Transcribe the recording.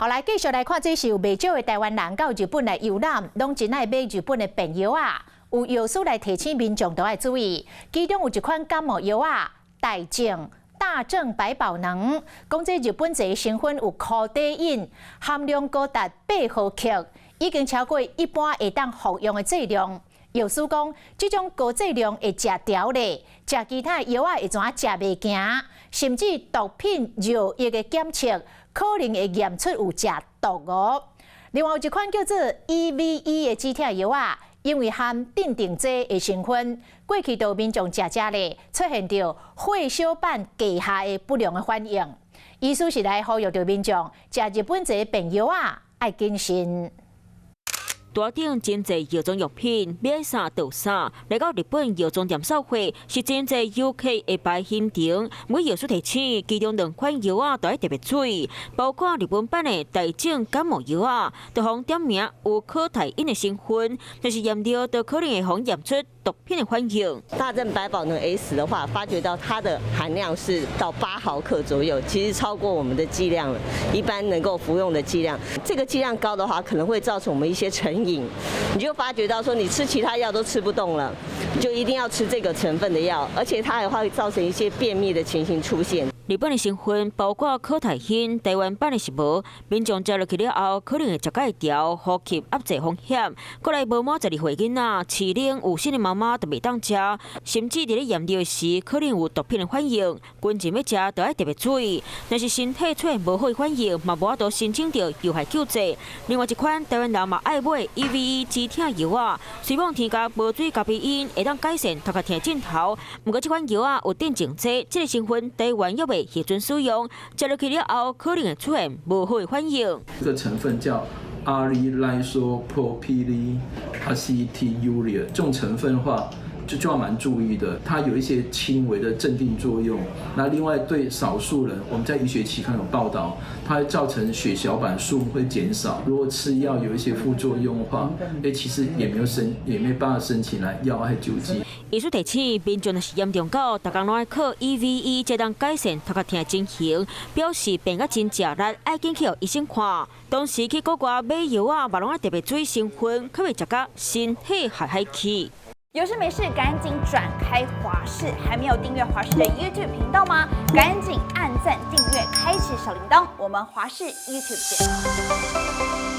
后来继续来看，这是有袂少的台湾人到日本来游览，拢真爱买日本的便药啊。有药师来提醒民众都要注意，其中有一款感冒药啊，大正百宝能，讲这日本这成分有可待因，含量高达8毫克，已经超过一般会当服用的剂量。药师讲，这种高剂量会食条咧，食其他药啊会怎食袂行，甚至毒品药液的检测可能会验出有食毒哦。另外有一款叫做 EVE 的止痛药啊，因为含镇定剂的成分，过去就民众食咧出现着血小板低下的不良的反应。医师是来呼吁着民众食日本这便药啊，爱谨慎。大顶真侪药妆药品，买啥倒啥。来到日本药妆店扫货，是真侪UK 的牌心情。每药师提醒，其中2款药啊，都要特别注意，包括日本版的大正感冒药啊，就互点名有可待因的成分，但是验到都可能会互验出毒品的反应。大正百宝能 S 的话，发觉到它的含量是到8毫克左右，其实超过我们的剂量了，一般能够服用的剂量。这个剂量高的话，可能会造成我们一些成瘾，你就发觉到说你吃其他药都吃不动了，你就一定要吃这个成分的药，而且它还会造成一些便秘的情形出现。日本的成分包括可待因，台湾版的是无。民众食落去了后，可能会食解调、呼吸压制风险。过来无满12岁囡仔、饲龄有新的妈妈都袂当食，甚至伫咧验尿时可能有毒品的反应。军人要食都要特别注意，若是身体出现无好的反应，嘛无法度申请到有害救济。另外一款台湾人嘛爱买 EVE 止痛药啊，虽望添加无水咖啡因，会当改善头壳痛症头。不过这款药啊有镇静剂，这个成分台湾约未核准使用，食落去了后可能会出现无好的反应。这个成分叫阿利赖索 propyl acetylurea， 这种成分的话就要蛮注意的，它有一些轻微的镇定作用。那另外对少数人，我们在医学期刊有报道，它会造成血小板数目会减少。如果吃药有一些副作用的话，其实也没办法申请来药爱救济。医师提醒，民众若是严重到，大家拢爱靠 EVE 才当改善头壳痛的情形，表示病甲真食力，爱紧去互医生看。当时去国外买药啊，嘛拢爱特别注意成分，可袂食甲身体害去。有事没事赶紧转开华视，还没有订阅华视的 YouTube 频道吗？赶紧按赞、订阅、开启小铃铛，我们华视 YouTube 见。